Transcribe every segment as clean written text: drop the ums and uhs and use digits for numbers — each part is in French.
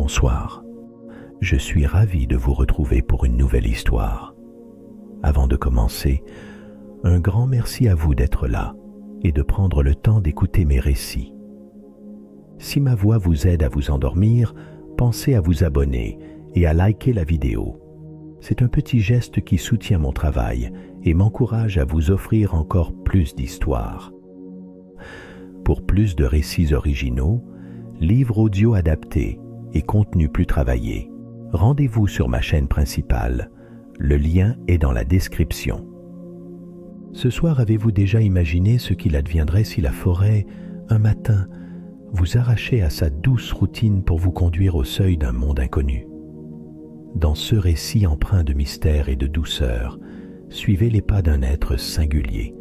Bonsoir. Je suis ravi de vous retrouver pour une nouvelle histoire. Avant de commencer, un grand merci à vous d'être là et de prendre le temps d'écouter mes récits. Si ma voix vous aide à vous endormir, pensez à vous abonner et à liker la vidéo. C'est un petit geste qui soutient mon travail et m'encourage à vous offrir encore plus d'histoires. Pour plus de récits originaux, livres audio adaptés et contenus plus travaillés, rendez-vous sur ma chaîne principale. Le lien est dans la description. Ce soir, avez-vous déjà imaginé ce qu'il adviendrait si la forêt, un matin, vous arrachait à sa douce routine pour vous conduire au seuil d'un monde inconnu? Dans ce récit empreint de mystère et de douceur, suivez les pas d'un être singulier,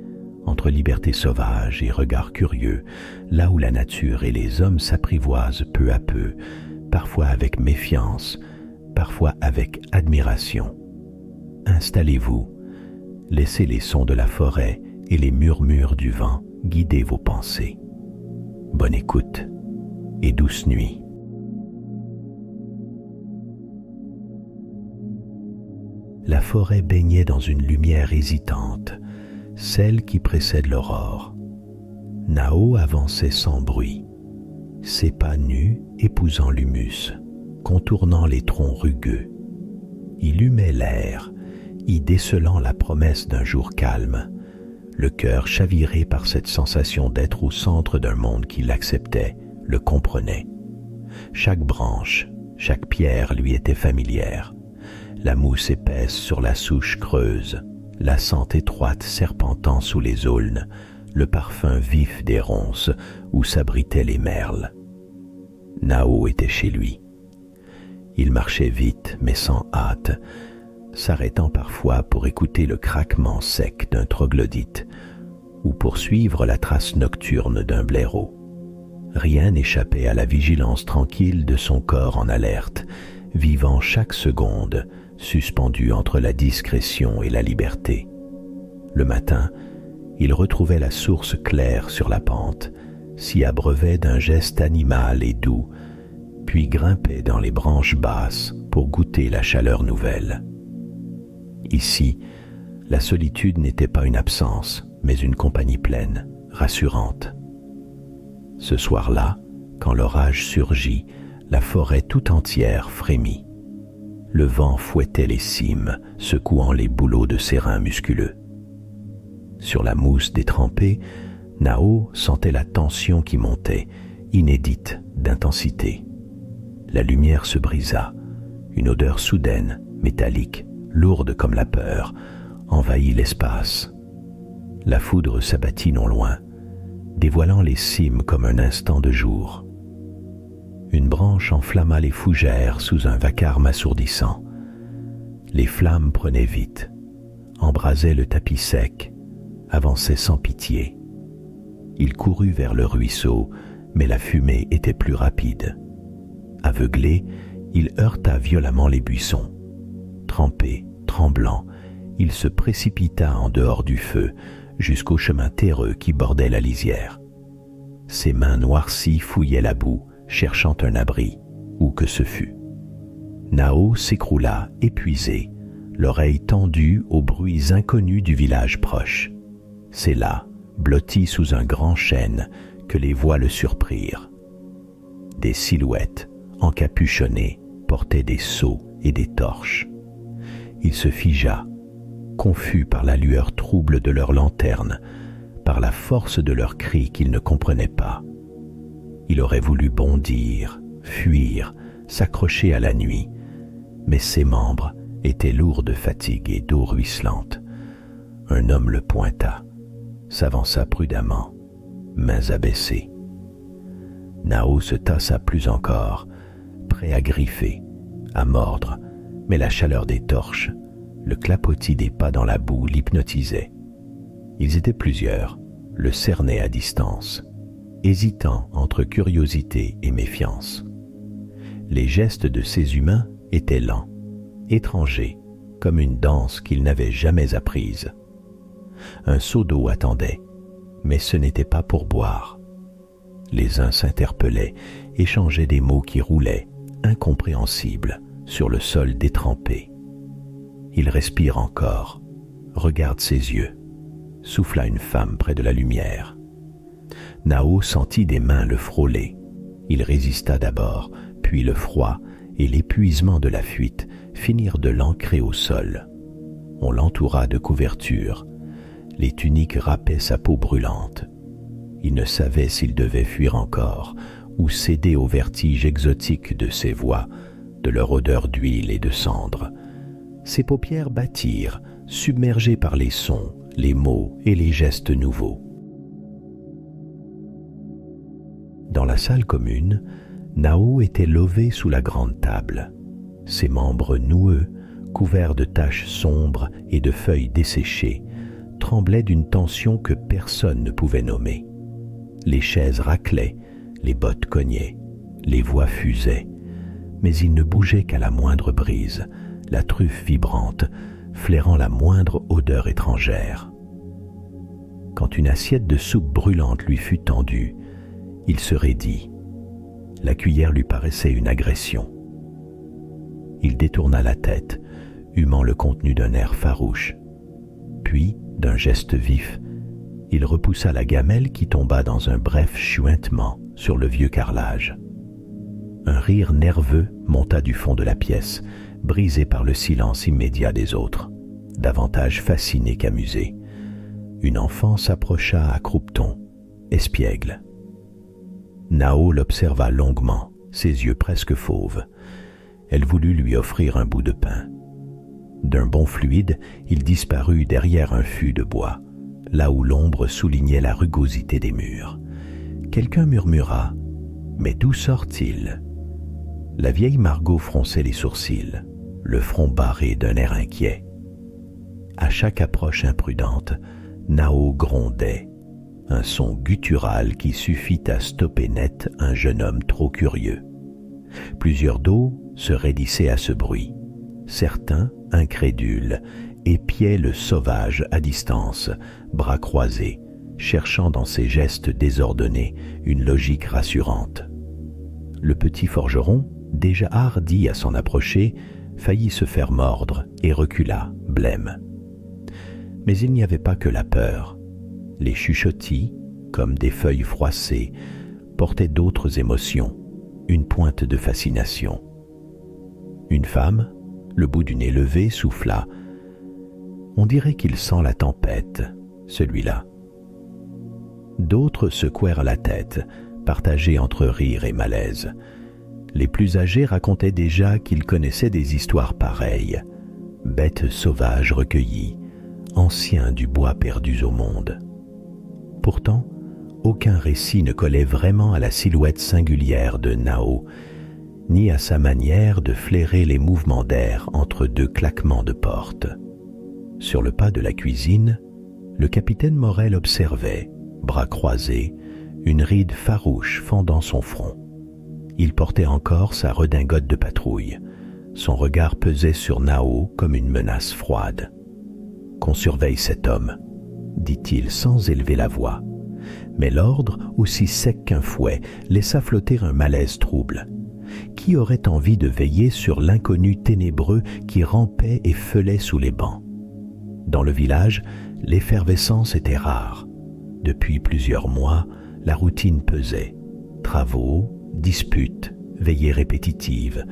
entre liberté sauvage et regard curieux, là où la nature et les hommes s'apprivoisent peu à peu, parfois avec méfiance, parfois avec admiration. Installez-vous, laissez les sons de la forêt et les murmures du vent guider vos pensées. Bonne écoute et douce nuit. La forêt baignait dans une lumière hésitante, celle qui précède l'aurore. Nao avançait sans bruit, ses pas nus épousant l'humus, contournant les troncs rugueux. Il humait l'air, y décelant la promesse d'un jour calme, le cœur chaviré par cette sensation d'être au centre d'un monde qui l'acceptait, le comprenait. Chaque branche, chaque pierre lui était familière. La mousse épaisse sur la souche creuse, la sente étroite serpentant sous les aulnes, le parfum vif des ronces où s'abritaient les merles. Nao était chez lui. Il marchait vite mais sans hâte, s'arrêtant parfois pour écouter le craquement sec d'un troglodyte ou pour suivre la trace nocturne d'un blaireau. Rien n'échappait à la vigilance tranquille de son corps en alerte, vivant chaque seconde, suspendu entre la discrétion et la liberté. Le matin, il retrouvait la source claire sur la pente, s'y abreuvait d'un geste animal et doux, puis grimpait dans les branches basses pour goûter la chaleur nouvelle. Ici, la solitude n'était pas une absence, mais une compagnie pleine, rassurante. Ce soir-là, quand l'orage surgit, la forêt tout entière frémit. Le vent fouettait les cimes, secouant les bouleaux de ses reins musculeux. Sur la mousse détrempée, Nao sentait la tension qui montait, inédite d'intensité. La lumière se brisa, une odeur soudaine, métallique, lourde comme la peur, envahit l'espace. La foudre s'abattit non loin, dévoilant les cimes comme un instant de jour. Une branche enflamma les fougères sous un vacarme assourdissant. Les flammes prenaient vite, embrasaient le tapis sec, avançaient sans pitié. Il courut vers le ruisseau, mais la fumée était plus rapide. Aveuglé, il heurta violemment les buissons. Trempé, tremblant, il se précipita en dehors du feu, jusqu'au chemin terreux qui bordait la lisière. Ses mains noircies fouillaient la boue, cherchant un abri, où que ce fût. Nao s'écroula, épuisé, l'oreille tendue aux bruits inconnus du village proche. C'est là, blotti sous un grand chêne, que les voix le surprirent. Des silhouettes, encapuchonnées, portaient des seaux et des torches. Il se figea, confus par la lueur trouble de leurs lanternes, par la force de leurs cris qu'il ne comprenait pas. Il aurait voulu bondir, fuir, s'accrocher à la nuit, mais ses membres étaient lourds de fatigue et d'eau ruisselante. Un homme le pointa, s'avança prudemment, mains abaissées. Nao se tassa plus encore, prêt à griffer, à mordre, mais la chaleur des torches, le clapotis des pas dans la boue l'hypnotisait. Ils étaient plusieurs, le cernaient à distance, hésitant entre curiosité et méfiance. Les gestes de ces humains étaient lents, étrangers, comme une danse qu'ils n'avaient jamais apprise. Un seau d'eau attendait, mais ce n'était pas pour boire. Les uns s'interpellaient, échangeaient des mots qui roulaient, incompréhensible sur le sol détrempé. Il respire encore, regarde ses yeux, souffla une femme près de la lumière. Nao sentit des mains le frôler. Il résista d'abord, puis le froid et l'épuisement de la fuite finirent de l'ancrer au sol. On l'entoura de couvertures. Les tuniques râpaient sa peau brûlante. Il ne savait s'il devait fuir encore ou céder au vertige exotique de ces voix, de leur odeur d'huile et de cendre. Ses paupières battirent, submergées par les sons, les mots et les gestes nouveaux. Dans la salle commune, Nao était lové sous la grande table. Ses membres noueux, couverts de taches sombres et de feuilles desséchées, tremblaient d'une tension que personne ne pouvait nommer. Les chaises raclaient, les bottes cognaient, les voix fusaient, mais il ne bougeait qu'à la moindre brise, la truffe vibrante, flairant la moindre odeur étrangère. Quand une assiette de soupe brûlante lui fut tendue, il se raidit. La cuillère lui paraissait une agression. Il détourna la tête, humant le contenu d'un air farouche. Puis, d'un geste vif, il repoussa la gamelle qui tomba dans un bref chuintement sur le vieux carrelage. Un rire nerveux monta du fond de la pièce, brisé par le silence immédiat des autres, davantage fasciné qu'amusé. Une enfant s'approcha à croupeton, espiègle. Nao l'observa longuement, ses yeux presque fauves. Elle voulut lui offrir un bout de pain. D'un bond fluide, il disparut derrière un fût de bois, là où l'ombre soulignait la rugosité des murs. Quelqu'un murmura « Mais d'où sort-il » La vieille Margot fronçait les sourcils, le front barré d'un air inquiet. À chaque approche imprudente, Nao grondait, un son guttural qui suffit à stopper net un jeune homme trop curieux. Plusieurs dos se raidissaient à ce bruit. Certains, incrédules, épiaient le sauvage à distance, bras croisés, cherchant dans ses gestes désordonnés une logique rassurante. Le petit forgeron, déjà hardi à s'en approcher, faillit se faire mordre et recula, blême. Mais il n'y avait pas que la peur. Les chuchotis, comme des feuilles froissées, portaient d'autres émotions, une pointe de fascination. Une femme, le bout du nez levé, souffla. On dirait qu'il sent la tempête, celui-là. D'autres secouèrent la tête, partagés entre rire et malaise. Les plus âgés racontaient déjà qu'ils connaissaient des histoires pareilles, bêtes sauvages recueillies, anciens du bois perdus au monde. Pourtant, aucun récit ne collait vraiment à la silhouette singulière de Nao, ni à sa manière de flairer les mouvements d'air entre deux claquements de porte. Sur le pas de la cuisine, le capitaine Morel observait, bras croisés, une ride farouche fendant son front. Il portait encore sa redingote de patrouille. Son regard pesait sur Nao comme une menace froide. « Qu'on surveille cet homme », dit-il sans élever la voix. Mais l'ordre, aussi sec qu'un fouet, laissa flotter un malaise trouble. Qui aurait envie de veiller sur l'inconnu ténébreux qui rampait et feulait sous les bancs? Dans le village, l'effervescence était rare. Depuis plusieurs mois, la routine pesait. Travaux, disputes, veillées répétitives.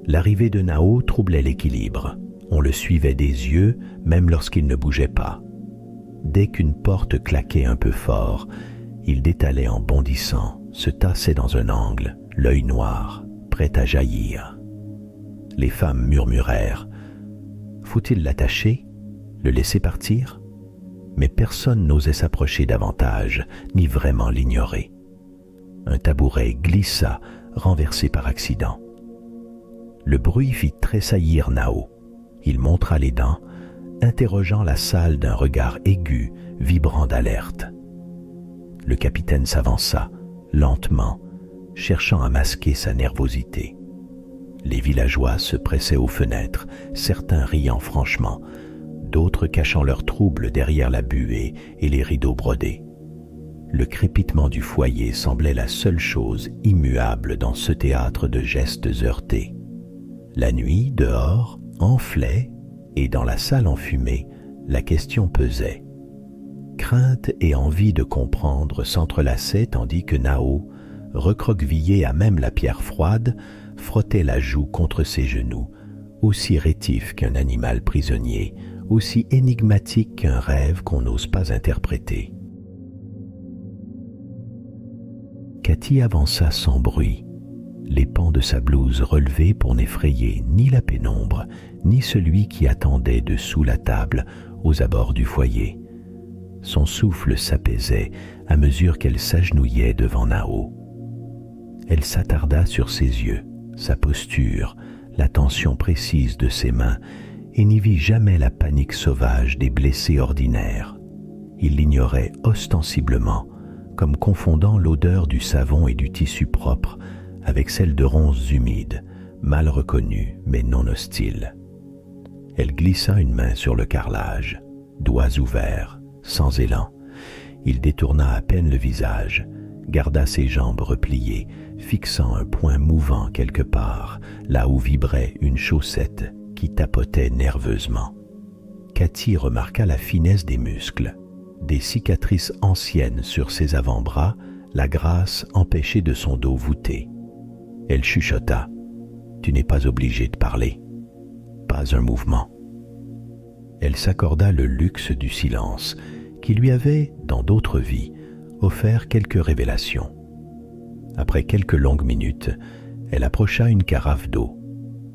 L'arrivée de Nao troublait l'équilibre. On le suivait des yeux, même lorsqu'il ne bougeait pas. Dès qu'une porte claquait un peu fort, il détalait en bondissant, se tassait dans un angle, l'œil noir, prêt à jaillir. Les femmes murmurèrent « Faut-il l'attacher? Le laisser partir ?» Mais personne n'osait s'approcher davantage, ni vraiment l'ignorer. Un tabouret glissa, renversé par accident. Le bruit fit tressaillir Nao. Il montra les dents, interrogeant la salle d'un regard aigu, vibrant d'alerte. Le capitaine s'avança, lentement, cherchant à masquer sa nervosité. Les villageois se pressaient aux fenêtres, certains riant franchement, d'autres cachant leur trouble derrière la buée et les rideaux brodés. Le crépitement du foyer semblait la seule chose immuable dans ce théâtre de gestes heurtés. La nuit, dehors, enflait, et dans la salle enfumée, la question pesait. Crainte et envie de comprendre s'entrelaçaient tandis que Nao, recroquevillé à même la pierre froide, frottait la joue contre ses genoux, aussi rétif qu'un animal prisonnier, aussi énigmatique qu'un rêve qu'on n'ose pas interpréter. Cathy avança sans bruit, les pans de sa blouse relevés pour n'effrayer ni la pénombre, ni celui qui attendait dessous la table aux abords du foyer. Son souffle s'apaisait à mesure qu'elle s'agenouillait devant Nao. Elle s'attarda sur ses yeux, sa posture, la tension précise de ses mains, et n'y vit jamais la panique sauvage des blessés ordinaires. Il l'ignorait ostensiblement, comme confondant l'odeur du savon et du tissu propre avec celle de ronces humides, mal reconnues mais non hostiles. Elle glissa une main sur le carrelage, doigts ouverts, sans élan. Il détourna à peine le visage, garda ses jambes repliées, fixant un point mouvant quelque part, là où vibrait une chaussette qui tapotait nerveusement. Cathy remarqua la finesse des muscles, des cicatrices anciennes sur ses avant-bras, la grâce empêchée de son dos voûté. Elle chuchota. « Tu n'es pas obligé de parler. » Pas un mouvement. Elle s'accorda le luxe du silence, qui lui avait, dans d'autres vies, offert quelques révélations. Après quelques longues minutes, elle approcha une carafe d'eau,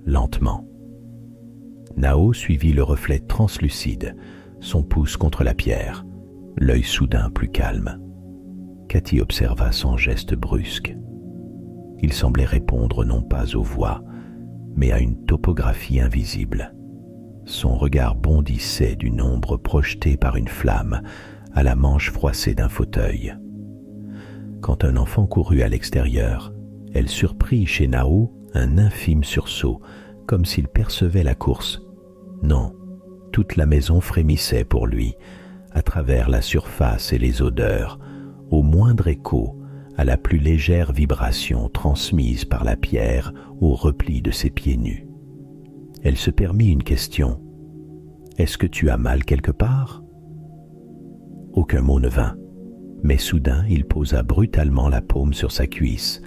lentement. Nao suivit le reflet translucide, son pouce contre la pierre, l'œil soudain plus calme. Cathy observa son geste brusque. Il semblait répondre non pas aux voix, mais à une topographie invisible. Son regard bondissait d'une ombre projetée par une flamme à la manche froissée d'un fauteuil. Quand un enfant courut à l'extérieur, elle surprit chez Nao un infime sursaut, comme s'il percevait la course. Non, toute la maison frémissait pour lui, à travers la surface et les odeurs, au moindre écho, à la plus légère vibration transmise par la pierre au repli de ses pieds nus. Elle se permit une question. « Est-ce que tu as mal quelque part ?» Aucun mot ne vint, mais soudain il posa brutalement la paume sur sa cuisse,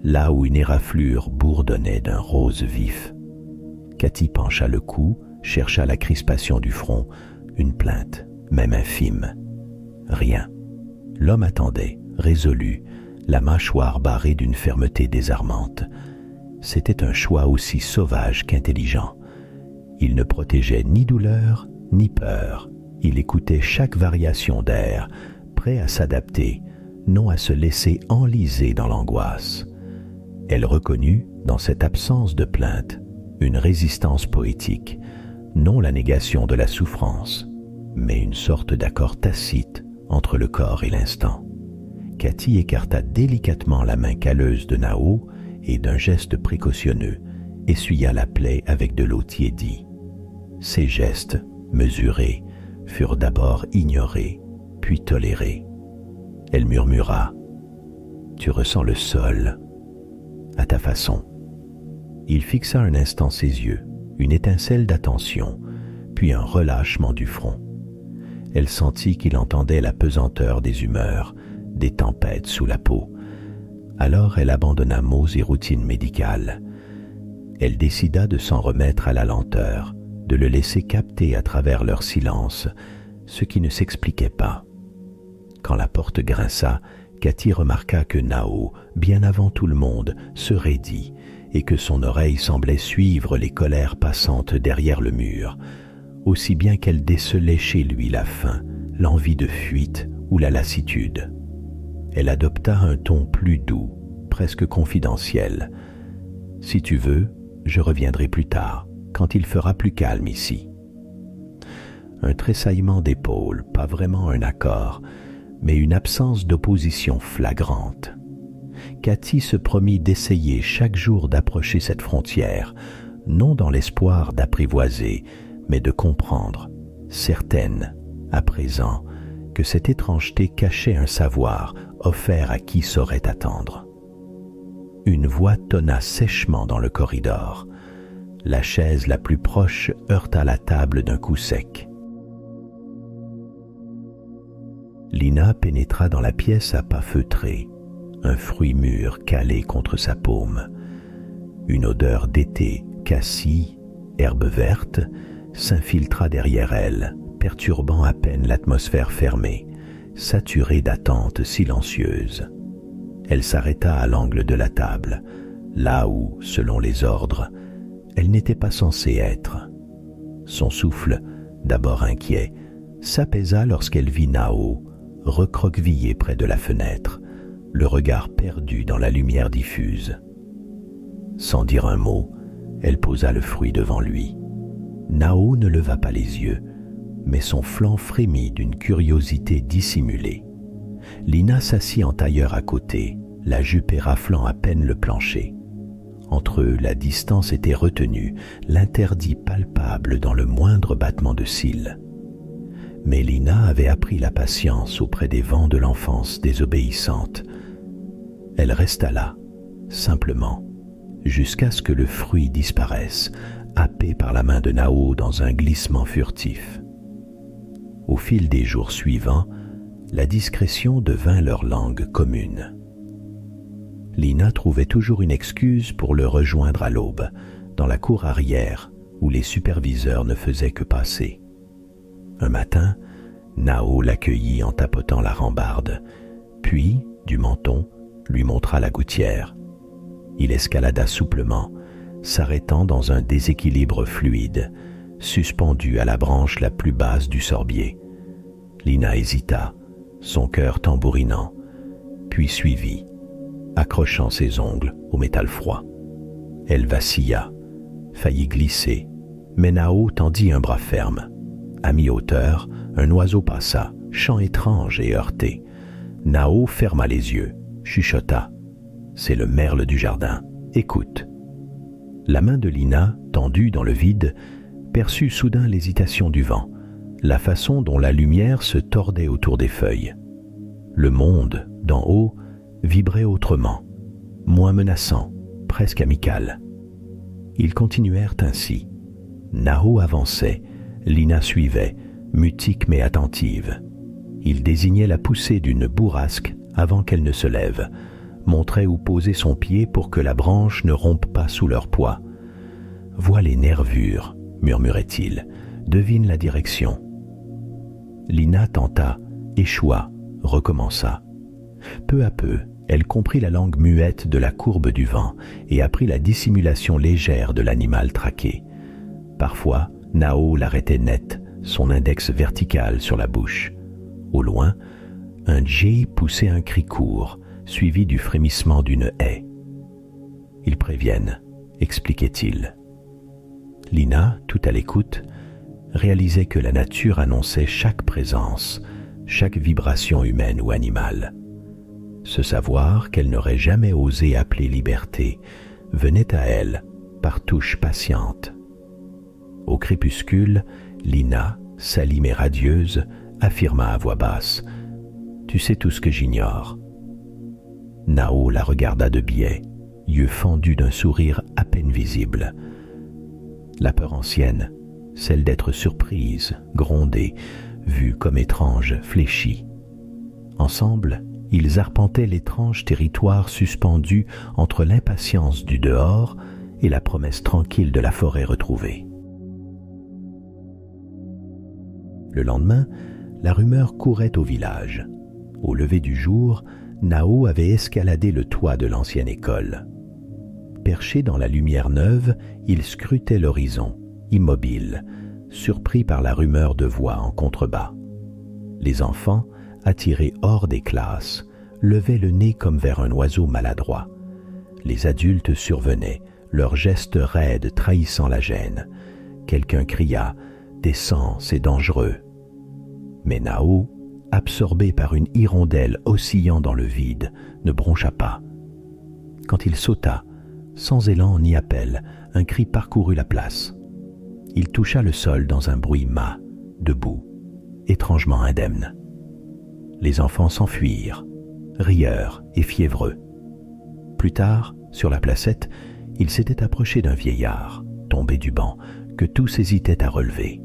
là où une éraflure bourdonnait d'un rose vif. Cathy pencha le cou, chercha la crispation du front, une plainte, même infime. Rien. L'homme attendait, résolu, la mâchoire barrée d'une fermeté désarmante. C'était un choix aussi sauvage qu'intelligent. Il ne protégeait ni douleur, ni peur. Il écoutait chaque variation d'air, prêt à s'adapter, non à se laisser enliser dans l'angoisse. Elle reconnut, dans cette absence de plainte, une résistance poétique, non la négation de la souffrance, mais une sorte d'accord tacite entre le corps et l'instant. Cathy écarta délicatement la main calleuse de Nao et d'un geste précautionneux, essuya la plaie avec de l'eau tiédie. Ces gestes, mesurés, furent d'abord ignorés, puis tolérés. Elle murmura « Tu ressens le sol, à ta façon. » Il fixa un instant ses yeux, une étincelle d'attention, puis un relâchement du front. Elle sentit qu'il entendait la pesanteur des humeurs, des tempêtes sous la peau. Alors elle abandonna mots et routines médicales. Elle décida de s'en remettre à la lenteur, de le laisser capter à travers leur silence, ce qui ne s'expliquait pas. Quand la porte grinça, Cathy remarqua que Nao, bien avant tout le monde, se raidit et que son oreille semblait suivre les colères passantes derrière le mur, aussi bien qu'elle décelait chez lui la faim, l'envie de fuite ou la lassitude. Elle adopta un ton plus doux, presque confidentiel. « Si tu veux, je reviendrai plus tard, quand il fera plus calme ici. » Un tressaillement d'épaules, pas vraiment un accord, mais une absence d'opposition flagrante. Cathy se promit d'essayer chaque jour d'approcher cette frontière, non dans l'espoir d'apprivoiser, mais de comprendre, certaine, à présent, que cette étrangeté cachait un savoir offert à qui saurait attendre. Une voix tonna sèchement dans le corridor. La chaise la plus proche heurta la table d'un coup sec. Lina pénétra dans la pièce à pas feutrés, un fruit mûr calé contre sa paume. Une odeur d'été, cassis, herbe verte, s'infiltra derrière elle, perturbant à peine l'atmosphère fermée, saturée d'attente silencieuse. Elle s'arrêta à l'angle de la table, là où, selon les ordres, elle n'était pas censée être. Son souffle, d'abord inquiet, s'apaisa lorsqu'elle vit Nao, recroquevillé près de la fenêtre, le regard perdu dans la lumière diffuse. Sans dire un mot, elle posa le fruit devant lui. Nao ne leva pas les yeux, mais son flanc frémit d'une curiosité dissimulée. Lina s'assit en tailleur à côté, la jupe éraflant à peine le plancher. Entre eux, la distance était retenue, l'interdit palpable dans le moindre battement de cils. Mais Lina avait appris la patience auprès des vents de l'enfance désobéissante. Elle resta là, simplement, jusqu'à ce que le fruit disparaisse, happé par la main de Nao dans un glissement furtif. Au fil des jours suivants, la discrétion devint leur langue commune. Lina trouvait toujours une excuse pour le rejoindre à l'aube, dans la cour arrière, où les superviseurs ne faisaient que passer. Un matin, Nao l'accueillit en tapotant la rambarde, puis, du menton, lui montra la gouttière. Il escalada souplement, s'arrêtant dans un déséquilibre fluide, suspendu à la branche la plus basse du sorbier. Lina hésita, son cœur tambourinant, puis suivit, accrochant ses ongles au métal froid. Elle vacilla, faillit glisser, mais Nao tendit un bras ferme. À mi-hauteur, un oiseau passa, chant étrange et heurté. Nao ferma les yeux, chuchota. « C'est le merle du jardin, écoute. » La main de Lina, tendue dans le vide, perçut soudain l'hésitation du vent, la façon dont la lumière se tordait autour des feuilles. Le monde, d'en haut, vibrait autrement, moins menaçant, presque amical. Ils continuèrent ainsi. Nao avançait, Lina suivait, mutique mais attentive. Il désignait la poussée d'une bourrasque avant qu'elle ne se lève, montrait où poser son pied pour que la branche ne rompe pas sous leur poids. « Vois les nervures » murmurait-il, « devine la direction. » Lina tenta, échoua, recommença. Peu à peu, elle comprit la langue muette de la courbe du vent et apprit la dissimulation légère de l'animal traqué. Parfois, Nao l'arrêtait net, son index vertical sur la bouche. Au loin, un djé poussait un cri court, suivi du frémissement d'une haie. « Ils préviennent », expliquait-il. Lina, tout à l'écoute, réalisait que la nature annonçait chaque présence, chaque vibration humaine ou animale. Ce savoir qu'elle n'aurait jamais osé appeler liberté venait à elle par touches patientes. Au crépuscule, Lina, salie mais radieuse, affirma à voix basse « Tu sais tout ce que j'ignore. » Nao la regarda de biais, yeux fendus d'un sourire à peine visible. La peur ancienne, celle d'être surprise, grondée, vue comme étrange, fléchie. Ensemble, ils arpentaient l'étrange territoire suspendu entre l'impatience du dehors et la promesse tranquille de la forêt retrouvée. Le lendemain, la rumeur courait au village. Au lever du jour, Nao avait escaladé le toit de l'ancienne école. Perché dans la lumière neuve, il scrutait l'horizon, immobile, surpris par la rumeur de voix en contrebas. Les enfants, attirés hors des classes, levaient le nez comme vers un oiseau maladroit. Les adultes survenaient, leurs gestes raides trahissant la gêne. Quelqu'un cria « Descends, c'est dangereux !» Mais Nao, absorbé par une hirondelle oscillant dans le vide, ne broncha pas. Quand il sauta, sans élan ni appel, un cri parcourut la place. Il toucha le sol dans un bruit mat, debout, étrangement indemne. Les enfants s'enfuirent, rieurs et fiévreux. Plus tard, sur la placette, il s'était approché d'un vieillard, tombé du banc, que tous hésitaient à relever.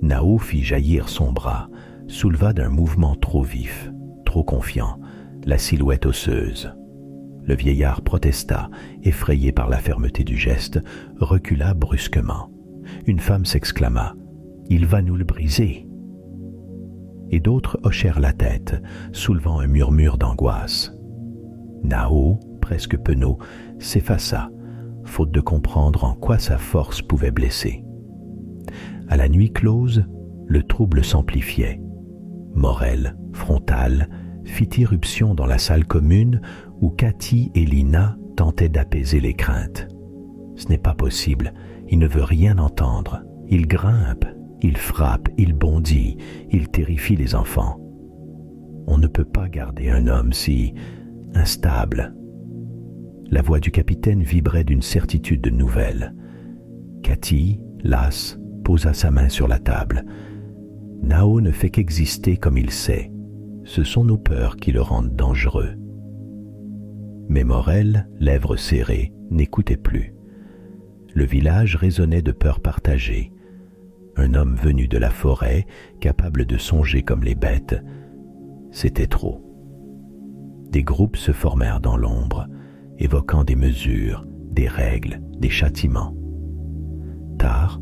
Nao fit jaillir son bras, souleva d'un mouvement trop vif, trop confiant, la silhouette osseuse. Le vieillard protesta, effrayé par la fermeté du geste, recula brusquement. Une femme s'exclama « Il va nous le briser !» Et d'autres hochèrent la tête, soulevant un murmure d'angoisse. Nao, presque penaud, s'effaça, faute de comprendre en quoi sa force pouvait blesser. À la nuit close, le trouble s'amplifiait. Morel, frontal, fit irruption dans la salle commune où Cathy et Lina tentaient d'apaiser les craintes. Ce n'est pas possible, il ne veut rien entendre. Il grimpe, il frappe, il bondit, il terrifie les enfants. On ne peut pas garder un homme si instable. La voix du capitaine vibrait d'une certitude nouvelle. Cathy, lasse, posa sa main sur la table. Nao ne fait qu'exister comme il sait. Ce sont nos peurs qui le rendent dangereux. Mais Morel, lèvres serrées, n'écoutait plus. Le village résonnait de peurs partagées. Un homme venu de la forêt, capable de songer comme les bêtes, c'était trop. Des groupes se formèrent dans l'ombre, évoquant des mesures, des règles, des châtiments. Tard,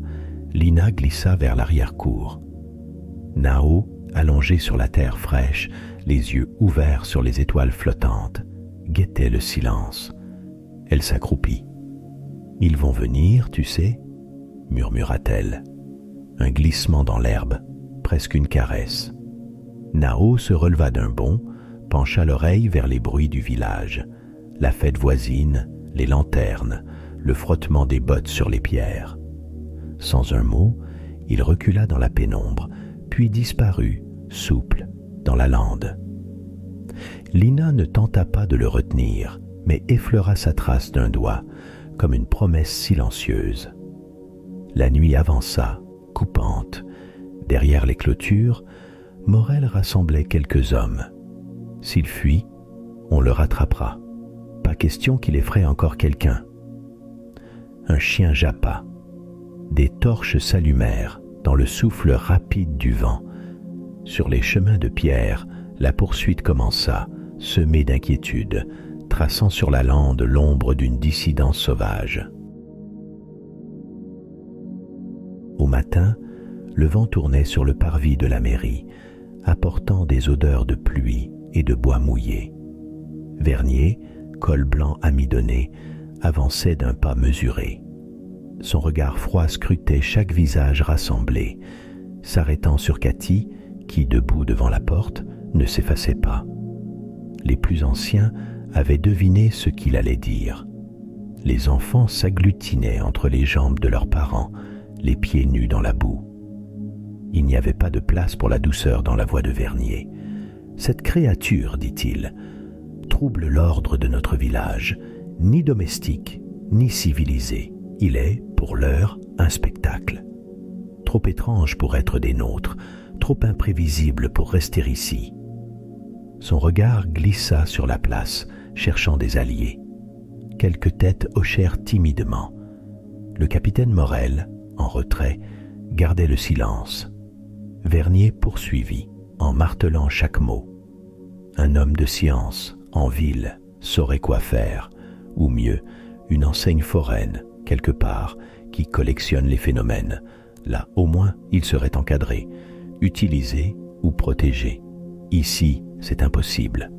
Lina glissa vers l'arrière-cour. Nao, allongé sur la terre fraîche, les yeux ouverts sur les étoiles flottantes, guettait le silence. Elle s'accroupit. « Ils vont venir, tu sais » murmura-t-elle. Un glissement dans l'herbe, presque une caresse. Nao se releva d'un bond, pencha l'oreille vers les bruits du village, la fête voisine, les lanternes, le frottement des bottes sur les pierres. Sans un mot, il recula dans la pénombre, puis disparut, souple, dans la lande. Lina ne tenta pas de le retenir, mais effleura sa trace d'un doigt, comme une promesse silencieuse. La nuit avança, coupante. Derrière les clôtures, Morel rassemblait quelques hommes. S'il fuit, on le rattrapera. Pas question qu'il effraie encore quelqu'un. Un chien jappa. Des torches s'allumèrent dans le souffle rapide du vent. Sur les chemins de pierre, la poursuite commença, semée d'inquiétude, traçant sur la lande l'ombre d'une dissidence sauvage. Au matin, le vent tournait sur le parvis de la mairie, apportant des odeurs de pluie et de bois mouillé. Vernier, col blanc amidonné, avançait d'un pas mesuré. Son regard froid scrutait chaque visage rassemblé, s'arrêtant sur Cathy, qui, debout devant la porte, ne s'effaçait pas. Les plus anciens avaient deviné ce qu'il allait dire. Les enfants s'agglutinaient entre les jambes de leurs parents, les pieds nus dans la boue. Il n'y avait pas de place pour la douceur dans la voix de Vernier. « Cette créature, dit-il, trouble l'ordre de notre village, ni domestique, ni civilisé. Il est, pour l'heure, un spectacle. Trop étrange pour être des nôtres, trop imprévisible pour rester ici. » Son regard glissa sur la place, cherchant des alliés. Quelques têtes hochèrent timidement. Le capitaine Morel, en retrait, gardait le silence. Vernier poursuivit, en martelant chaque mot. Un homme de science, en ville, saurait quoi faire, ou mieux, une enseigne foraine, quelque part, qui collectionne les phénomènes. Là, au moins, il serait encadré, utilisé ou protégé. Ici, c'est impossible.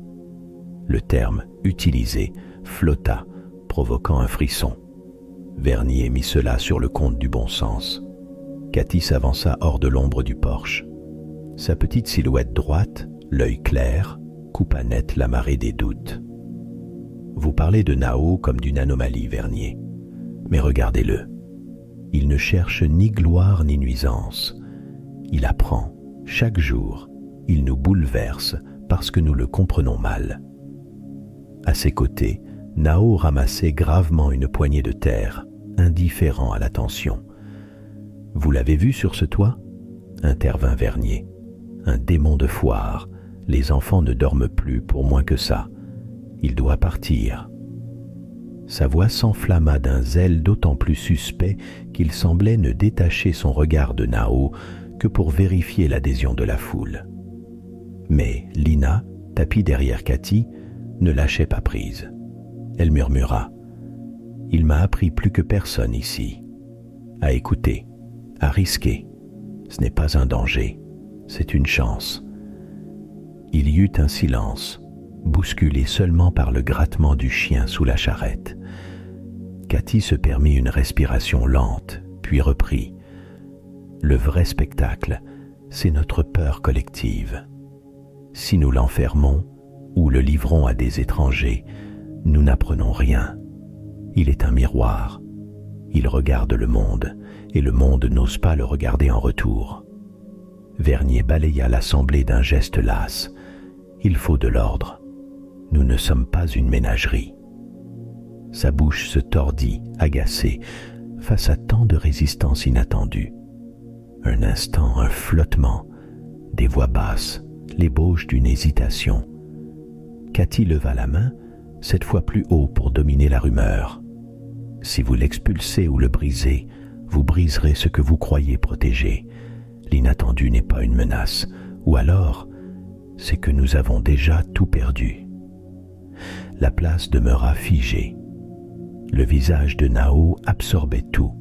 Le terme « utilisé » flotta, provoquant un frisson. Vernier mit cela sur le compte du bon sens. Cathy s'avança hors de l'ombre du porche. Sa petite silhouette droite, l'œil clair, coupa net la marée des doutes. Vous parlez de Nao comme d'une anomalie, Vernier. Mais regardez-le. Il ne cherche ni gloire ni nuisance. Il apprend, chaque jour. Il nous bouleverse parce que nous le comprenons mal. À ses côtés, Nao ramassait gravement une poignée de terre, indifférent à l'attention. « Vous l'avez vu sur ce toit ?» intervint Vernier. « Un démon de foire, Les enfants ne dorment plus pour moins que ça. Il doit partir. » Sa voix s'enflamma d'un zèle d'autant plus suspect qu'il semblait ne détacher son regard de Nao que pour vérifier l'adhésion de la foule. Mais Lina, tapie derrière Cathy, ne lâchait pas prise. Elle murmura: « Il m'a appris plus que personne ici. À écouter, à risquer. Ce n'est pas un danger, c'est une chance. » Il y eut un silence, bousculé seulement par le grattement du chien sous la charrette. Cathy se permit une respiration lente, puis reprit: « Le vrai spectacle, c'est notre peur collective. Si nous l'enfermons ou le livrons à des étrangers, nous n'apprenons rien. Il est un miroir. Il regarde le monde, et le monde n'ose pas le regarder en retour. » Vernier balaya l'assemblée d'un geste las. « Il faut de l'ordre. Nous ne sommes pas une ménagerie. » Sa bouche se tordit, agacée, face à tant de résistance inattendue. Un instant, un flottement, des voix basses, l'ébauche d'une hésitation. Cathy leva la main, cette fois plus haut pour dominer la rumeur. « Si vous l'expulsez ou le brisez, vous briserez ce que vous croyez protéger. L'inattendu n'est pas une menace, ou alors, c'est que nous avons déjà tout perdu. » La place demeura figée. Le visage de Nao absorbait tout,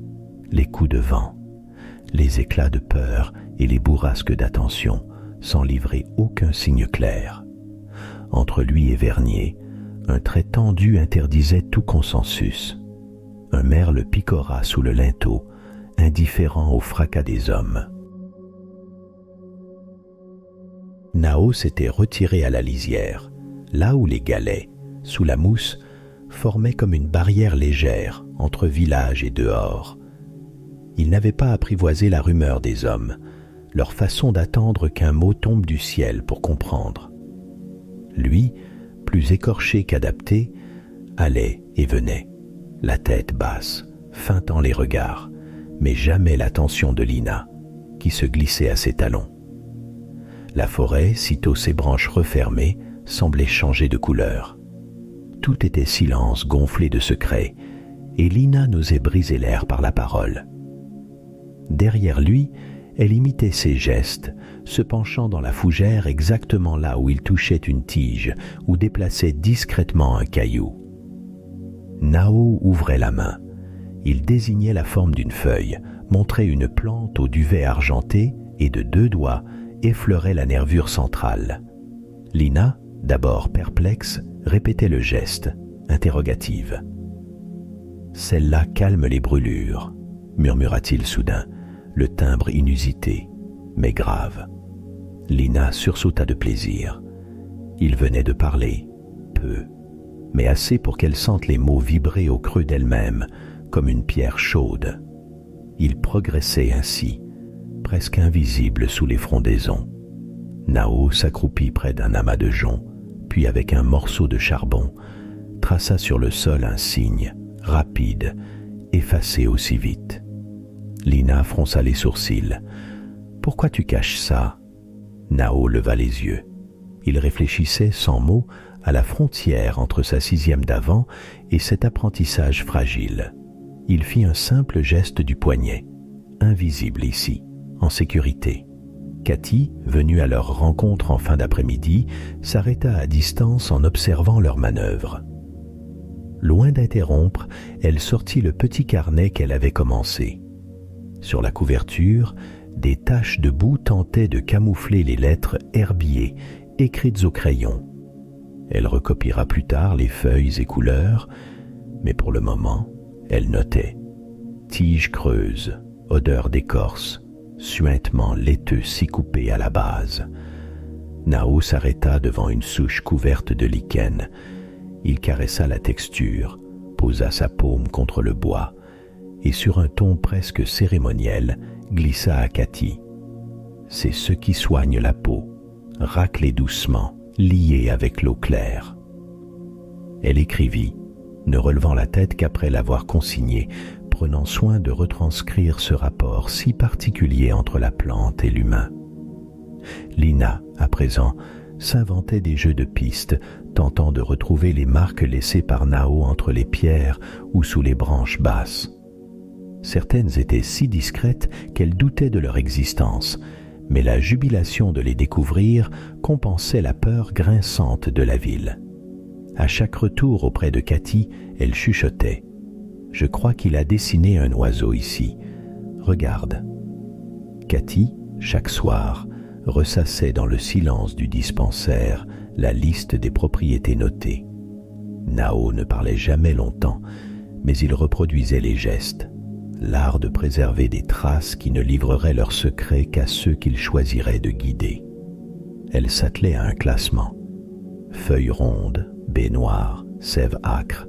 les coups de vent, les éclats de peur et les bourrasques d'attention, sans livrer aucun signe clair. Entre lui et Vernier, un trait tendu interdisait tout consensus. Un merle picora sous le linteau, indifférent au fracas des hommes. Nao s'était retiré à la lisière, là où les galets, sous la mousse, formaient comme une barrière légère entre village et dehors. Il n'avait pas apprivoisé la rumeur des hommes, leur façon d'attendre qu'un mot tombe du ciel pour comprendre. Lui, plus écorché qu'adapté, allait et venait, la tête basse, feintant les regards, mais jamais l'attention de Lina, qui se glissait à ses talons. La forêt, sitôt ses branches refermées, semblait changer de couleur. Tout était silence gonflé de secrets, et Lina n'osait briser l'air par la parole. Derrière lui, elle imitait ses gestes, se penchant dans la fougère exactement là où il touchait une tige ou déplaçait discrètement un caillou. Nao ouvrait la main. Il désignait la forme d'une feuille, montrait une plante au duvet argenté et de 2 doigts effleurait la nervure centrale. Lina, d'abord perplexe, répétait le geste, interrogative. « Celle-là calme les brûlures, » murmura-t-il soudain, le timbre inusité, mais grave. Lina sursauta de plaisir. Il venait de parler, peu, mais assez pour qu'elle sente les mots vibrer au creux d'elle-même, comme une pierre chaude. Il progressait ainsi, presque invisible sous les frondaisons. Nao s'accroupit près d'un amas de joncs, puis avec un morceau de charbon, traça sur le sol un signe, rapide, effacé aussi vite. Lina fronça les sourcils. « Pourquoi tu caches ça ?» Nao leva les yeux. Il réfléchissait sans mots à la frontière entre sa 6e d'avant et cet apprentissage fragile. Il fit un simple geste du poignet, invisible ici, en sécurité. Cathy, venue à leur rencontre en fin d'après-midi, s'arrêta à distance en observant leur manœuvre. Loin d'interrompre, elle sortit le petit carnet qu'elle avait commencé. Sur la couverture, des taches de boue tentaient de camoufler les lettres herbiées, écrites au crayon. Elle recopiera plus tard les feuilles et couleurs, mais pour le moment, elle notait « Tige creuse, odeur d'écorce, suintement laiteux si coupé à la base. » Nao s'arrêta devant une souche couverte de lichen. Il caressa la texture, posa sa paume contre le bois, et sur un ton presque cérémoniel, glissa à Cathy. « C'est ce qui soigne la peau, raclez doucement, lié avec l'eau claire. » Elle écrivit, ne relevant la tête qu'après l'avoir consigné, prenant soin de retranscrire ce rapport si particulier entre la plante et l'humain. Lina, à présent, s'inventaient des jeux de piste, tentant de retrouver les marques laissées par Nao entre les pierres ou sous les branches basses. Certaines étaient si discrètes qu'elle doutait de leur existence, mais la jubilation de les découvrir compensait la peur grinçante de la ville. À chaque retour auprès de Cathy, elle chuchotait. « Je crois qu'il a dessiné un oiseau ici. Regarde. » Cathy, chaque soir, ressassait dans le silence du dispensaire la liste des propriétés notées. Nao ne parlait jamais longtemps, mais il reproduisait les gestes, l'art de préserver des traces qui ne livreraient leurs secrets qu'à ceux qu'il choisirait de guider. Elle s'attelait à un classement. Feuilles rondes, baies noires, sève âcre,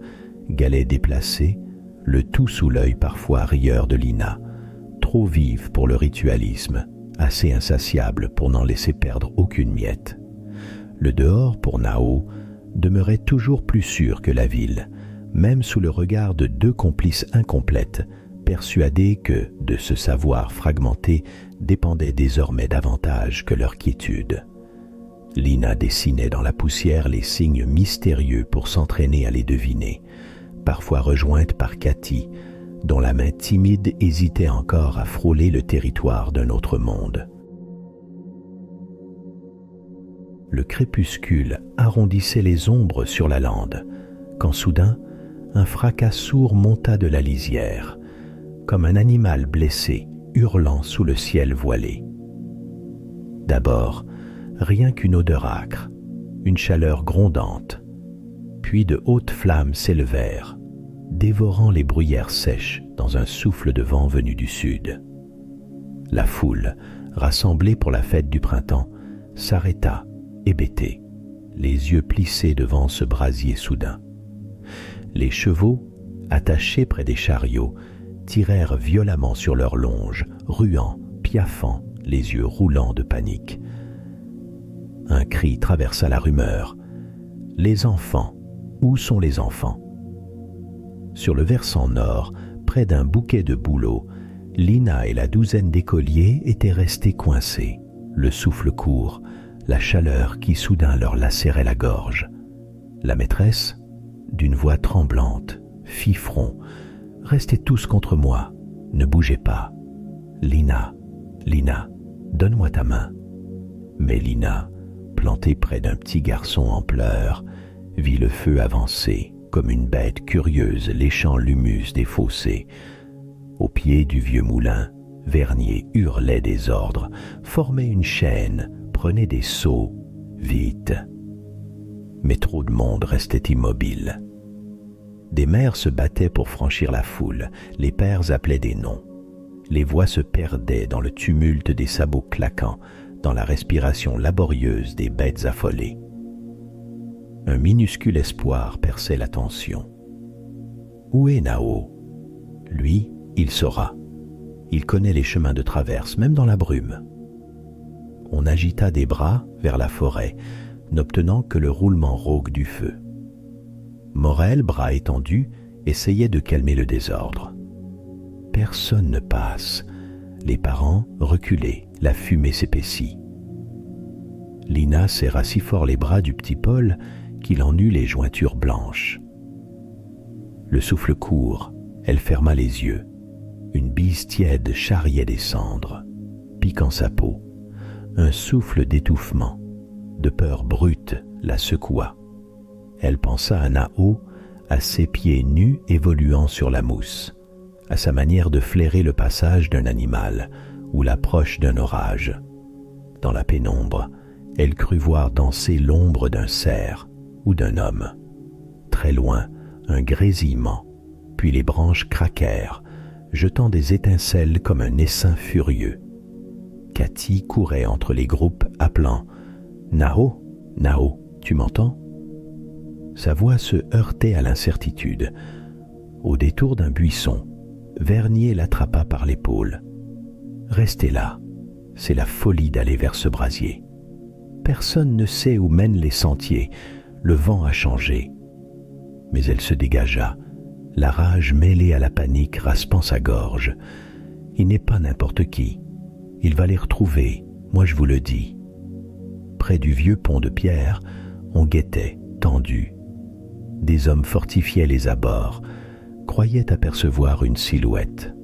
galets déplacés, le tout sous l'œil parfois rieur de Lina, trop vive pour le ritualisme, assez insatiable pour n'en laisser perdre aucune miette. Le dehors, pour Nao, demeurait toujours plus sûr que la ville, même sous le regard de deux complices incomplètes, persuadés que, de ce savoir fragmenté, dépendait désormais davantage que leur quiétude. Lina dessinait dans la poussière les signes mystérieux pour s'entraîner à les deviner, parfois rejointe par Cathy, dont la main timide hésitait encore à frôler le territoire d'un autre monde. Le crépuscule arrondissait les ombres sur la lande, quand soudain, un fracas sourd monta de la lisière, comme un animal blessé hurlant sous le ciel voilé. D'abord, rien qu'une odeur âcre, une chaleur grondante, puis de hautes flammes s'élevèrent, dévorant les bruyères sèches dans un souffle de vent venu du sud. La foule, rassemblée pour la fête du printemps, s'arrêta, hébétée, les yeux plissés devant ce brasier soudain. Les chevaux, attachés près des chariots, tirèrent violemment sur leurs longes, ruant, piaffant, les yeux roulants de panique. Un cri traversa la rumeur. « Les enfants, où sont les enfants ?» Sur le versant nord, près d'un bouquet de bouleaux, Lina et la douzaine d'écoliers étaient restés coincés, le souffle court, la chaleur qui soudain leur lacérait la gorge. La maîtresse, d'une voix tremblante, fit front. « Restez tous contre moi, ne bougez pas. Lina, Lina, donne-moi ta main. » Mais Lina, plantée près d'un petit garçon en pleurs, vit le feu avancer comme une bête curieuse léchant l'humus des fossés. Au pied du vieux moulin, Vernier hurlait des ordres, formait une chaîne, prenait des seaux, vite. Mais trop de monde restait immobile. Des mères se battaient pour franchir la foule, les pères appelaient des noms. Les voix se perdaient dans le tumulte des sabots claquants, dans la respiration laborieuse des bêtes affolées. Un minuscule espoir perçait la tension. Où est Nao? Lui, il saura. Il connaît les chemins de traverse, même dans la brume. On agita des bras vers la forêt, n'obtenant que le roulement rauque du feu. Morel, bras étendus, essayait de calmer le désordre. Personne ne passe. Les parents reculés, la fumée s'épaissit. Lina serra si fort les bras du petit Paul qu'il en eut les jointures blanches. Le souffle court, elle ferma les yeux. Une bise tiède charriait des cendres, piquant sa peau. Un souffle d'étouffement, de peur brute, la secoua. Elle pensa à Nao, à ses pieds nus évoluant sur la mousse, à sa manière de flairer le passage d'un animal ou l'approche d'un orage. Dans la pénombre, elle crut voir danser l'ombre d'un cerf ou d'un homme. Très loin, un grésillement, puis les branches craquèrent, jetant des étincelles comme un essaim furieux. Cathy courait entre les groupes, appelant « Nao, Nao, tu m'entends ?» Sa voix se heurtait à l'incertitude. Au détour d'un buisson, Vernier l'attrapa par l'épaule. « Restez là, c'est la folie d'aller vers ce brasier. Personne ne sait où mènent les sentiers, le vent a changé. » Mais elle se dégagea, la rage mêlée à la panique raspant sa gorge. « Il n'est pas n'importe qui. Il va les retrouver, moi je vous le dis. » près du vieux pont de pierre, on guettait, tendu. Des hommes fortifiaient les abords, croyaient apercevoir une silhouette.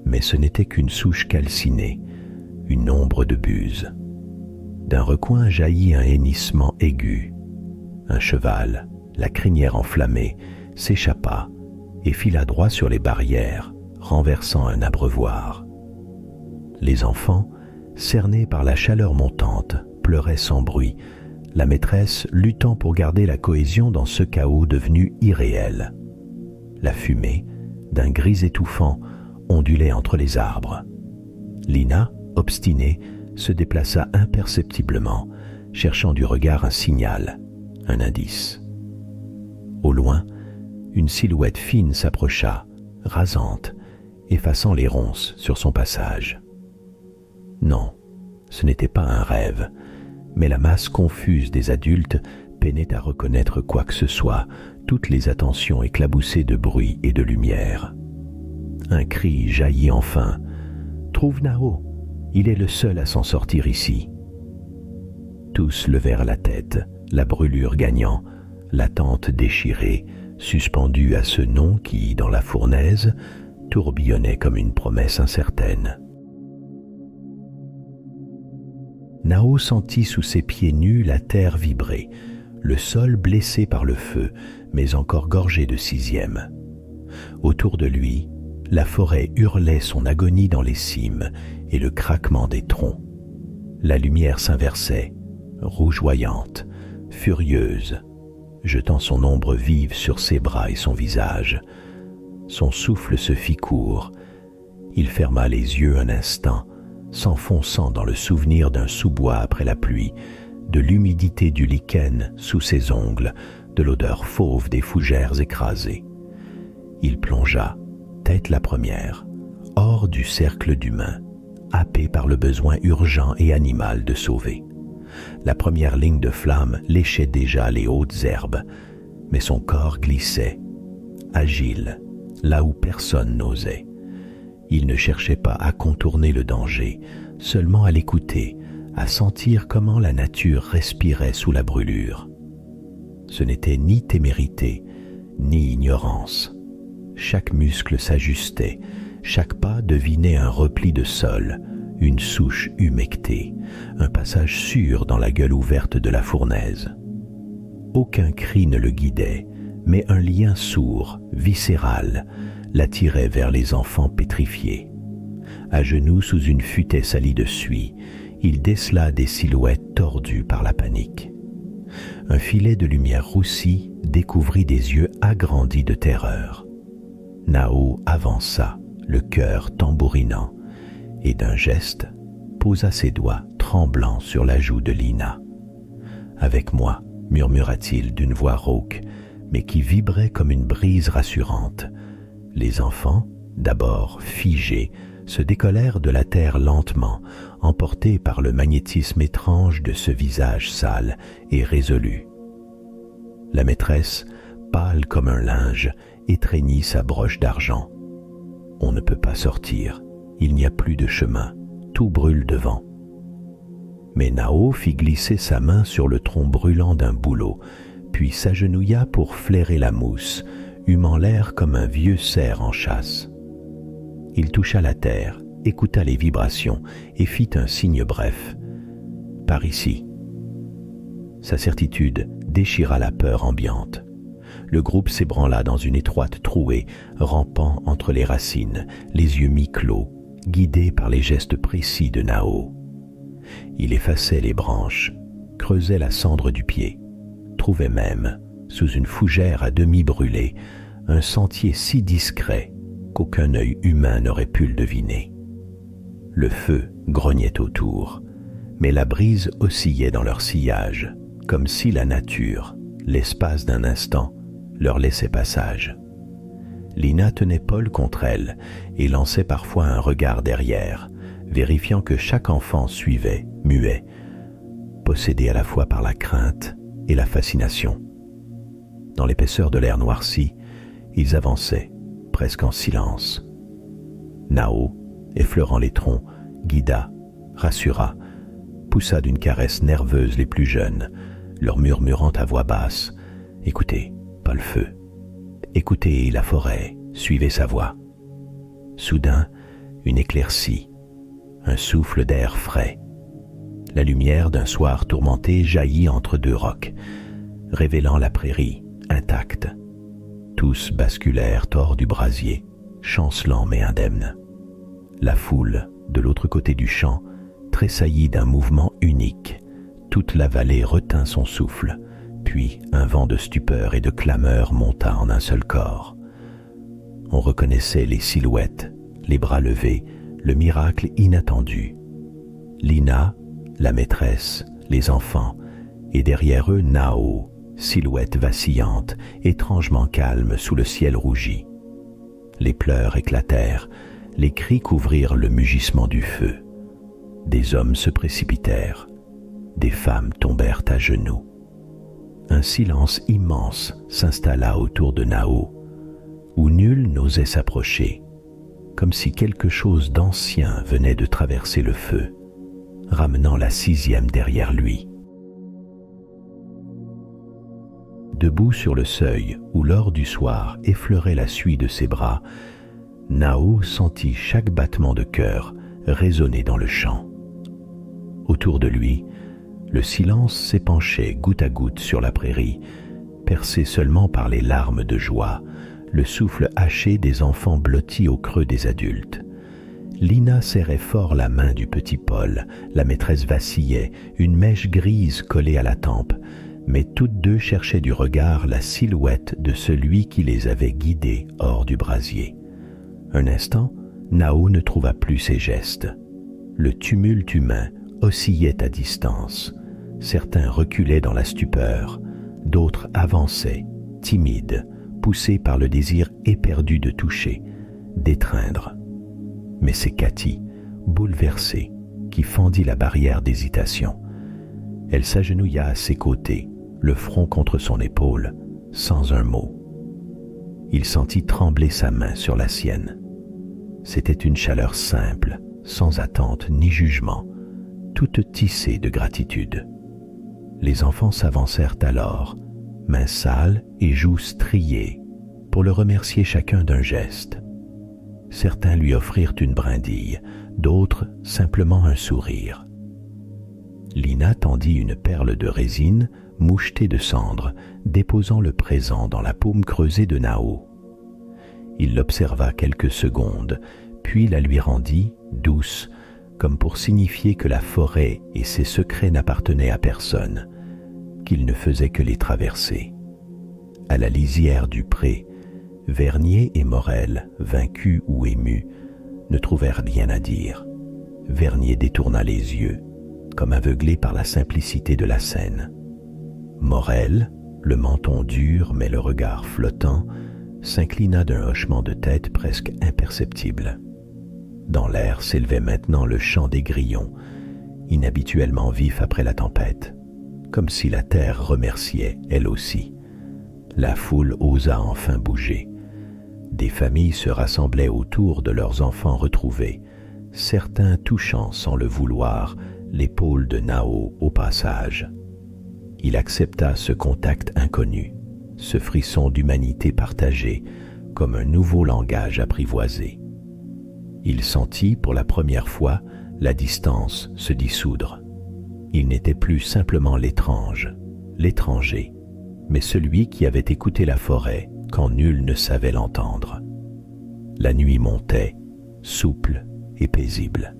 Mais ce n'était qu'une souche calcinée, une ombre de buse. D'un recoin jaillit un hennissement aigu. Un cheval, la crinière enflammée, s'échappa et fila droit sur les barrières, renversant un abreuvoir. Les enfants, cernés par la chaleur montante, pleuraient sans bruit, la maîtresse luttant pour garder la cohésion dans ce chaos devenu irréel. La fumée, d'un gris étouffant, ondulait entre les arbres. Lina, obstinée, se déplaça imperceptiblement, cherchant du regard un signal, un indice. Au loin, une silhouette fine s'approcha, rasante, effaçant les ronces sur son passage. Non, ce n'était pas un rêve, mais la masse confuse des adultes peinait à reconnaître quoi que ce soit, toutes les attentions éclaboussées de bruit et de lumière. Un cri jaillit enfin. « Trouve Nao, il est le seul à s'en sortir ici. » Tous levèrent la tête, la brûlure gagnant, la tente déchirée, suspendue à ce nom qui, dans la fournaise, tourbillonnait comme une promesse incertaine. Nao sentit sous ses pieds nus la terre vibrer, le sol blessé par le feu, mais encore gorgé de sixième. Autour de lui, la forêt hurlait son agonie dans les cimes et le craquement des troncs. La lumière s'inversait, rougeoyante, furieuse, jetant son ombre vive sur ses bras et son visage. Son souffle se fit court. Il ferma les yeux un instant, s'enfonçant dans le souvenir d'un sous-bois après la pluie, de l'humidité du lichen sous ses ongles, de l'odeur fauve des fougères écrasées. Il plongea, tête la première, hors du cercle d'humains, happé par le besoin urgent et animal de sauver. La première ligne de flamme léchait déjà les hautes herbes, mais son corps glissait, agile, là où personne n'osait. Il ne cherchait pas à contourner le danger, seulement à l'écouter, à sentir comment la nature respirait sous la brûlure. Ce n'était ni témérité, ni ignorance. Chaque muscle s'ajustait, chaque pas devinait un repli de sol, une souche humectée, un passage sûr dans la gueule ouverte de la fournaise. Aucun cri ne le guidait, mais un lien sourd, viscéral, l'attirait vers les enfants pétrifiés. À genoux sous une futaie salie de suie, il décela des silhouettes tordues par la panique. Un filet de lumière roussie découvrit des yeux agrandis de terreur. Nao avança, le cœur tambourinant, et d'un geste, posa ses doigts tremblants sur la joue de Lina. « Avec moi » murmura-t-il d'une voix rauque, mais qui vibrait comme une brise rassurante. Les enfants, d'abord figés, se décollèrent de la terre lentement, emportés par le magnétisme étrange de ce visage sale et résolu. La maîtresse, pâle comme un linge, étreignit sa broche d'argent. On ne peut pas sortir, il n'y a plus de chemin, tout brûle devant. Mais Nao fit glisser sa main sur le tronc brûlant d'un bouleau, puis s'agenouilla pour flairer la mousse, humant l'air comme un vieux cerf en chasse. Il toucha la terre, écouta les vibrations et fit un signe bref. « Par ici ». Sa certitude déchira la peur ambiante. Le groupe s'ébranla dans une étroite trouée, rampant entre les racines, les yeux mi-clos, guidé par les gestes précis de Nao. Il effaçait les branches, creusait la cendre du pied, trouvait même, sous une fougère à demi brûlée, un sentier si discret qu'aucun œil humain n'aurait pu le deviner. Le feu grognait autour, mais la brise oscillait dans leur sillage, comme si la nature, l'espace d'un instant, leur laissait passage. Lina tenait Paul contre elle et lançait parfois un regard derrière, vérifiant que chaque enfant suivait, muet, possédé à la fois par la crainte et la fascination. Dans l'épaisseur de l'air noirci, ils avançaient, presque en silence. Nao, effleurant les troncs, guida, rassura, poussa d'une caresse nerveuse les plus jeunes, leur murmurant à voix basse « Écoutez, pas le feu. Écoutez la forêt, suivez sa voix. » Soudain, une éclaircie, un souffle d'air frais. La lumière d'un soir tourmenté jaillit entre deux rocs, révélant la prairie intacte. Tous basculèrent hors du brasier, chancelant mais indemnes. La foule, de l'autre côté du champ, tressaillit d'un mouvement unique. Toute la vallée retint son souffle, puis un vent de stupeur et de clameur monta en un seul corps. On reconnaissait les silhouettes, les bras levés, le miracle inattendu. Lina, la maîtresse, les enfants, et derrière eux Nao, silhouette vacillante, étrangement calme sous le ciel rougi. Les pleurs éclatèrent, les cris couvrirent le mugissement du feu. Des hommes se précipitèrent, des femmes tombèrent à genoux. Un silence immense s'installa autour de Nao, où nul n'osait s'approcher, comme si quelque chose d'ancien venait de traverser le feu, ramenant la 6e derrière lui. Debout sur le seuil où l'or du soir effleurait la suie de ses bras, Nao sentit chaque battement de cœur résonner dans le champ. Autour de lui, le silence s'épanchait goutte à goutte sur la prairie, percé seulement par les larmes de joie, le souffle haché des enfants blottis au creux des adultes. Lina serrait fort la main du petit Paul, la maîtresse vacillait, une mèche grise collée à la tempe, mais toutes deux cherchaient du regard la silhouette de celui qui les avait guidées hors du brasier. Un instant, Nao ne trouva plus ses gestes. Le tumulte humain oscillait à distance. Certains reculaient dans la stupeur, d'autres avançaient, timides, poussés par le désir éperdu de toucher, d'étreindre. Mais c'est Cathy, bouleversée, qui fendit la barrière d'hésitation. Elle s'agenouilla à ses côtés, le front contre son épaule, sans un mot. Il sentit trembler sa main sur la sienne. C'était une chaleur simple, sans attente ni jugement, toute tissée de gratitude. Les enfants s'avancèrent alors, mains sales et joues striées, pour le remercier chacun d'un geste. Certains lui offrirent une brindille, d'autres simplement un sourire. Lina tendit une perle de résine mouchetée de cendre, déposant le présent dans la paume creusée de Nao. Il l'observa quelques secondes, puis la lui rendit, douce, comme pour signifier que la forêt et ses secrets n'appartenaient à personne, qu'il ne faisait que les traverser. À la lisière du pré, Vernier et Morel, vaincus ou émus, ne trouvèrent rien à dire. Vernier détourna les yeux, comme aveuglé par la simplicité de la scène. Morel, le menton dur mais le regard flottant, s'inclina d'un hochement de tête presque imperceptible. Dans l'air s'élevait maintenant le chant des grillons, inhabituellement vif après la tempête, comme si la terre remerciait, elle aussi. La foule osa enfin bouger. Des familles se rassemblaient autour de leurs enfants retrouvés, certains touchant sans le vouloir l'épaule de Nao au passage. Il accepta ce contact inconnu, ce frisson d'humanité partagée, comme un nouveau langage apprivoisé. Il sentit pour la première fois la distance se dissoudre. Il n'était plus simplement l'étrange, l'étranger, mais celui qui avait écouté la forêt quand nul ne savait l'entendre. La nuit montait, souple et paisible.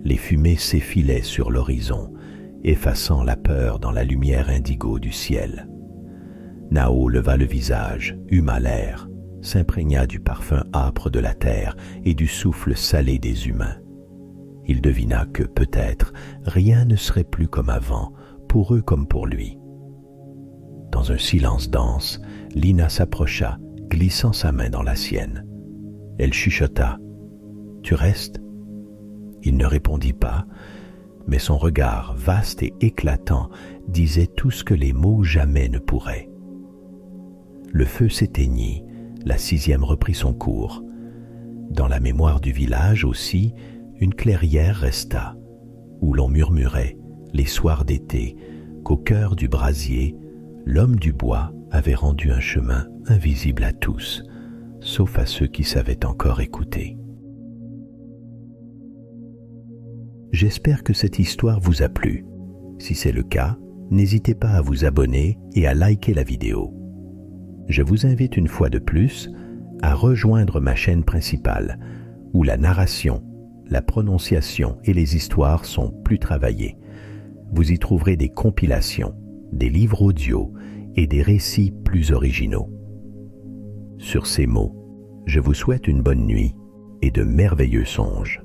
Les fumées s'effilaient sur l'horizon, effaçant la peur dans la lumière indigo du ciel. Nao leva le visage, huma l'air, s'imprégna du parfum âpre de la terre et du souffle salé des humains. Il devina que, peut-être, rien ne serait plus comme avant, pour eux comme pour lui. Dans un silence dense, Lina s'approcha, glissant sa main dans la sienne. Elle chuchota « Tu restes ?» Il ne répondit pas, mais son regard vaste et éclatant disait tout ce que les mots jamais ne pourraient. Le feu s'éteignit, la 6e reprit son cours. Dans la mémoire du village aussi, une clairière resta, où l'on murmurait, les soirs d'été, qu'au cœur du brasier, l'homme du bois avait rendu un chemin invisible à tous, sauf à ceux qui savaient encore écouter. J'espère que cette histoire vous a plu. Si c'est le cas, n'hésitez pas à vous abonner et à liker la vidéo. Je vous invite une fois de plus à rejoindre ma chaîne principale, où la narration, la prononciation et les histoires sont plus travaillées. Vous y trouverez des compilations, des livres audio et des récits plus originaux. Sur ces mots, je vous souhaite une bonne nuit et de merveilleux songes.